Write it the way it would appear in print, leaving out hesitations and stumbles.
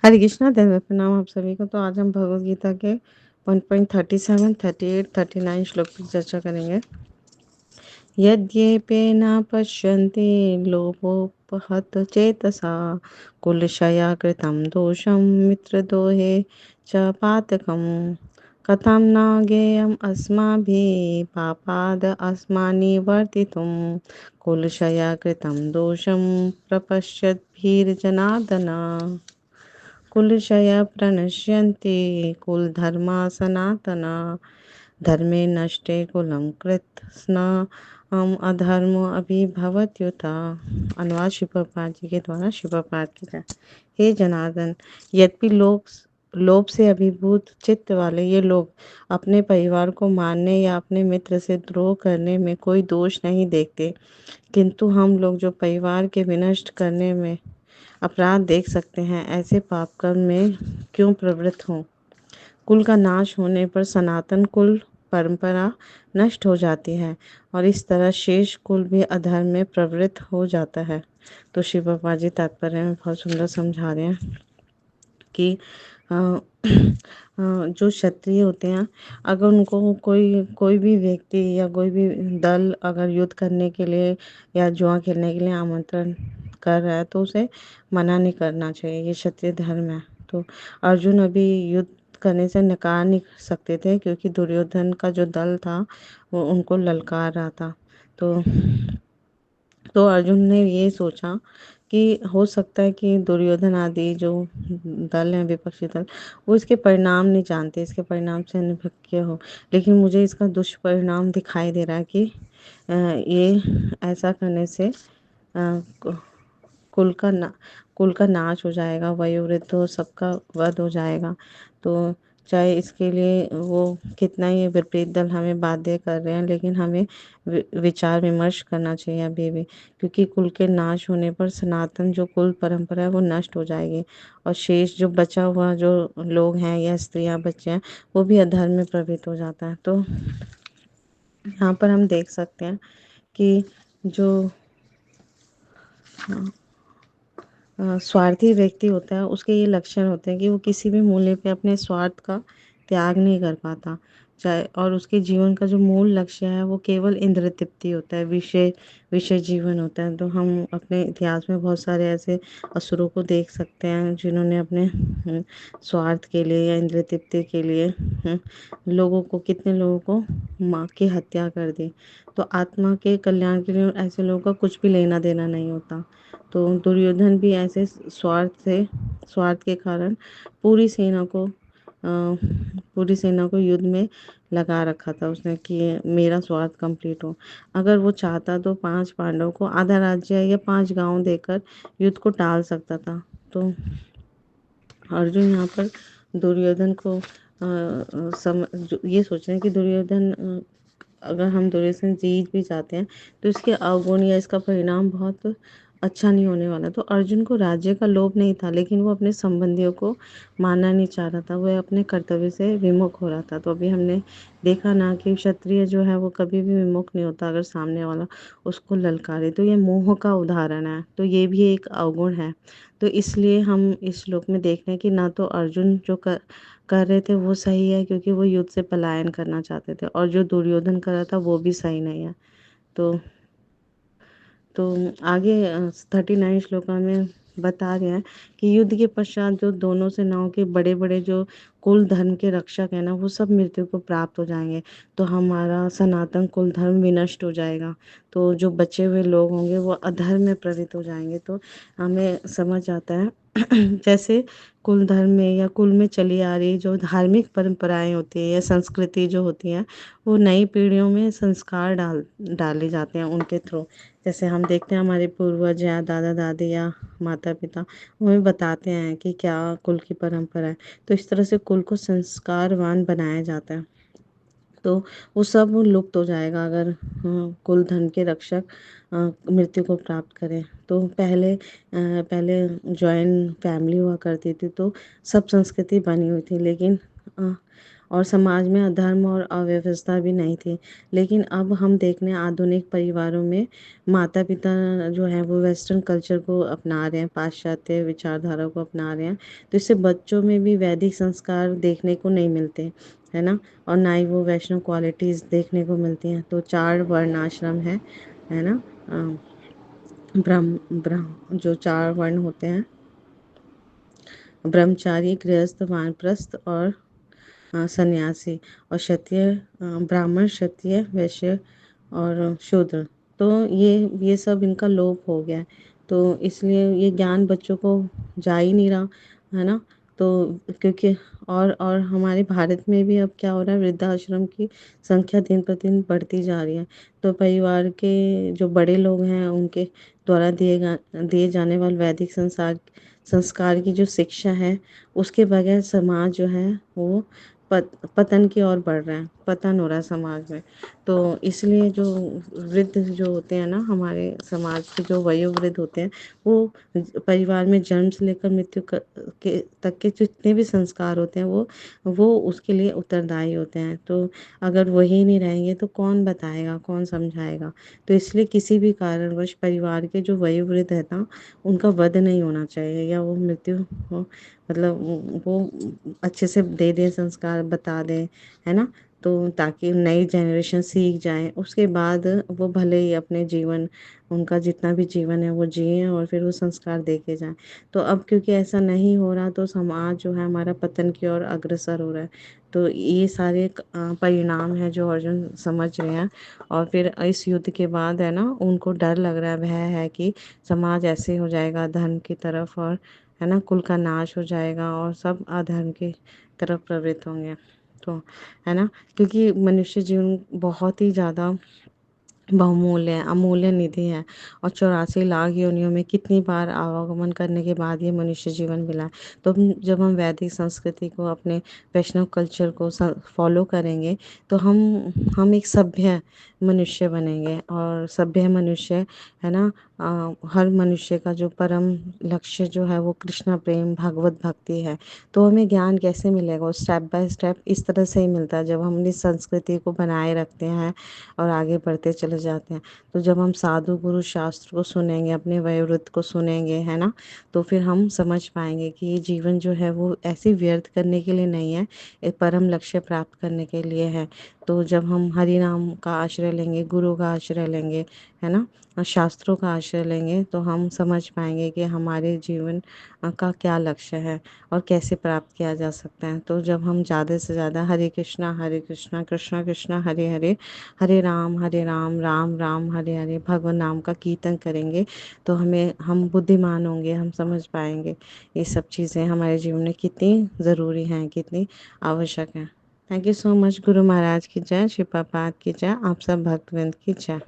हरे कृष्णा देव प्रणाम आप सभी को। तो आज हम भगवद गीता के 1.37, 38, 39 श्लोक की चर्चा करेंगे। यद्येपेन पश्यन्ति लोभोपहत चेतसा कुलशया कृतं दोषं मित्रद्रोहे च पातकम् कथं न ज्ञेयम् अस्माभिः पापाद् अस्मान्निवर्तितुं कुलशया कृतं दोषं प्रपश्यद्भिर्जनार्दन कुलशय प्रणश्यन्ति कुलधर्मा सनातना धर्मे नष्टे कुलं कृत्स्न अधर्मो अभिभवत्युता। अनुवाद शिव प्रभुपाद जी के द्वारा। शिव प्रभुपाद की जय। हे जनार्दन, यद्यपि लोग लोभ से अभिभूत चित्त वाले ये लोग अपने परिवार को मारने या अपने मित्र से द्रोह करने में कोई दोष नहीं देखते, किंतु हम लोग जो परिवार के विनष्ट करने में अपराध देख सकते हैं, ऐसे पाप कर्म में क्यों प्रवृत्त हों। कुल का नाश होने पर सनातन कुल परंपरा नष्ट हो जाती है और इस तरह शेष कुल भी अधर्म में प्रवृत्त हो जाता है। तो शिव बाबा जी तात्पर्य में बहुत सुंदर समझा रहे हैं कि जो क्षत्रिय होते हैं, अगर उनको कोई कोई भी व्यक्ति या कोई भी दल अगर युद्ध करने के लिए या जुआ खेलने के लिए आमंत्रण कर रहा है तो उसे मना नहीं करना चाहिए। ये क्षत्रिय धर्म है। तो अर्जुन अभी युद्ध करने से नकार नहीं सकते थे, क्योंकि दुर्योधन का जो दल था वो उनको ललकार रहा था। तो अर्जुन ने ये सोचा कि हो सकता है कि दुर्योधन आदि जो दल हैं, विपक्षी दल, वो इसके परिणाम नहीं जानते, इसके परिणाम से अनभिज्ञ हो, लेकिन मुझे इसका दुष्परिणाम दिखाई दे रहा है कि ये ऐसा करने से कुल का ना कुल का नाश हो जाएगा, वयोवृद्ध हो सबका वध हो जाएगा। तो चाहे इसके लिए वो कितना ही विपरीत दल हमें बाध्य कर रहे हैं, लेकिन हमें विचार विमर्श करना चाहिए अभी भी, क्योंकि कुल के नाश होने पर सनातन जो कुल परंपरा है वो नष्ट हो जाएगी और शेष जो बचा हुआ जो लोग हैं या स्त्रियां बच्चे हैं वो भी अधर्म में प्रवृत्त हो जाता है। तो यहाँ पर हम देख सकते हैं कि जो स्वार्थी व्यक्ति होता है उसके ये लक्षण होते हैं कि वो किसी भी मूल्य पे अपने स्वार्थ का त्याग नहीं कर पाता, चाहे और उसके जीवन का जो मूल लक्ष्य है वो केवल इंद्र तृप्ति होता है, विषय विषय जीवन होता है। तो हम अपने इतिहास में बहुत सारे ऐसे असुरों को देख सकते हैं जिन्होंने अपने स्वार्थ के लिए या इंद्र तृप्ति के लिए लोगों को, कितने लोगों को माँ की हत्या कर दी। तो आत्मा के कल्याण के लिए ऐसे लोगों का कुछ भी लेना देना नहीं होता। तो दुर्योधन भी ऐसे स्वार्थ के कारण पूरी सेना को युद्ध में लगा रखा था उसने कि मेरा स्वार्थ कंप्लीट हो। अगर वो चाहता तो 5 पांडव को आधा राज्य या 5 गांव देकर युद्ध को टाल सकता था। तो अर्जुन यहाँ पर दुर्योधन को ये सोच रहे हैं कि दुर्योधन अगर हम दुर्योधन जीत भी जाते हैं तो इसके अवगुण या इसका परिणाम बहुत अच्छा नहीं होने वाला। तो अर्जुन को राज्य का लोभ नहीं था, लेकिन वो अपने संबंधियों को मानना नहीं चाह रहा था, वह अपने कर्तव्य से विमुख हो रहा था। तो अभी हमने देखा ना कि क्षत्रिय जो है वो कभी भी विमुख नहीं होता अगर सामने वाला उसको ललकारे। तो ये मोह का उदाहरण है, तो ये भी एक अवगुण है। तो इसलिए हम इस श्लोक में देख रहे हैं कि ना तो अर्जुन जो कर रहे थे वो सही है, क्योंकि वो युद्ध से पलायन करना चाहते थे, और जो दुर्योधन कर रहा था वो भी सही नहीं है। तो तो आगे 39 श्लोक में बता रहे हैं कि युद्ध के पश्चात जो दोनों सेनाओं के बड़े बड़े जो कुल धर्म के रक्षक है ना, वो सब मृत्यु को प्राप्त हो जाएंगे। तो हमारा सनातन कुल धर्म विनष्ट हो जाएगा। तो जो बचे हुए लोग होंगे वो अधर्म में प्रवृत्त हो जाएंगे। तो हमें समझ आता है जैसे कुल धर्म में या कुल में चली आ रही जो धार्मिक परंपराएं होती है या संस्कृति जो होती हैं, वो नई पीढ़ियों में संस्कार डाले जाते हैं उनके थ्रू। जैसे हम देखते हैं हमारे पूर्वज या दादा दादी या माता पिता हमें बताते हैं कि क्या कुल की परंपरा है। तो इस तरह से कुल को संस्कारवान बनाया जाता है। तो वो सब लुप्त हो जाएगा अगर कुल धन के रक्षक मृत्यु को प्राप्त करें। तो पहले जॉइंट फैमिली हुआ करती थी, तो सब संस्कृति बनी हुई थी, लेकिन और समाज में अधर्म और अव्यवस्था भी नहीं थी। लेकिन अब हम देखने आधुनिक परिवारों में माता-पिता जो हैं वो वेस्टर्न कल्चर को अपना रहे हैं, पाश्चात्य विचारधारा को अपना रहे हैं। तो इससे बच्चों में भी वैदिक संस्कार देखने को नहीं मिलते, है ना? और ना ही वो वैष्णव क्वालिटीज़ देखने को मिलती हैं। तो 4 वर्ण आश्रम है ना? ब्रह्म जो 4 वर्ण होते हैं, ब्रह्मचारी, गृहस्थ, वानप्रस्थ और सन्यासी, और क्षत्रिय, ब्राह्मण, क्षत्रिय, वैश्य और शूद्र। तो ये सब इनका लोप हो गया है। तो इसलिए ये ज्ञान बच्चों को जा ही नहीं रहा, है ना? तो क्योंकि और हमारे भारत में भी अब क्या हो रहा है, वृद्धाश्रम की संख्या दिन प्रतिदिन बढ़ती जा रही है। तो परिवार के जो बड़े लोग हैं उनके द्वारा दिए जाने वाले वैदिक संस्कार की जो शिक्षा है, उसके बगैर समाज जो है वो पतन की ओर बढ़ रहा है, पतन हो रहा है समाज में। तो इसलिए जो वृद्ध जो होते हैं ना, हमारे समाज के जो वयोवृद्ध होते हैं, वो परिवार में जन्म से लेकर मृत्यु के तक के जितने भी संस्कार होते हैं वो उसके लिए उत्तरदायी होते हैं। तो अगर वही नहीं रहेंगे तो कौन बताएगा, कौन समझाएगा? तो इसलिए किसी भी कारणवश परिवार के जो वयोवृद्ध है ना, उनका वध नहीं होना चाहिए, या वो मृत्यु हो, मतलब वो अच्छे से दे दें, संस्कार बता दें, है ना? तो ताकि नई जनरेशन सीख जाए, उसके बाद वो भले ही अपने जीवन, उनका जितना भी जीवन है वो जिएँ और फिर वो संस्कार दे के जाएँ। तो अब क्योंकि ऐसा नहीं हो रहा, तो समाज जो है हमारा पतन की ओर अग्रसर हो रहा है। तो ये सारे परिणाम हैं जो अर्जुन समझ रहे हैं। और फिर इस युद्ध के बाद है ना, उनको डर लग रहा है, भय है कि समाज ऐसे हो जाएगा धर्म की तरफ, और है ना, कुल का नाश हो जाएगा और सब अधर्म की तरफ प्रवृत्त होंगे। तो है ना, क्योंकि मनुष्य जीवन बहुत ही ज़्यादा बहुमूल्य है, अमूल्य निधि है, और 84 लाख योनियों में कितनी बार आवागमन करने के बाद ये मनुष्य जीवन मिला है। तो जब हम वैदिक संस्कृति को, अपने वैष्णव कल्चर को फॉलो करेंगे, तो हम एक सभ्य मनुष्य बनेंगे। और सभ्य मनुष्य, है ना, हर मनुष्य का जो परम लक्ष्य जो है वो कृष्ण प्रेम, भगवत भक्ति है। तो हमें ज्ञान कैसे मिलेगा? वो स्टेप बाय स्टेप इस तरह से ही मिलता है, जब हम अपनी संस्कृति को बनाए रखते हैं और आगे बढ़ते चले जाते हैं। तो जब हम साधु गुरु शास्त्र को सुनेंगे, अपने वयोवृद्ध को सुनेंगे, है ना, तो फिर हम समझ पाएंगे कि ये जीवन जो है वो ऐसे व्यर्थ करने के लिए नहीं है, एक परम लक्ष्य प्राप्त करने के लिए है। तो जब हम हरि नाम का आश्रय लेंगे, गुरु का आश्रय लेंगे, है ना, और शास्त्रों का आश्रय लेंगे, तो हम समझ पाएंगे कि हमारे जीवन का क्या लक्ष्य है और कैसे प्राप्त किया जा सकता है। तो जब हम ज़्यादा से ज़्यादा हरे कृष्णा कृष्णा कृष्णा हरे हरे, हरे राम राम राम हरे हरे, भगवान नाम का कीर्तन करेंगे, तो हम बुद्धिमान होंगे, हम समझ पाएंगे ये सब चीज़ें हमारे जीवन में कितनी ज़रूरी हैं, कितनी आवश्यक हैं। Thank you so much. Guru Maharaj की जय, श्री प्रभुपाद की जय, आप सब भक्तवृंद की जय।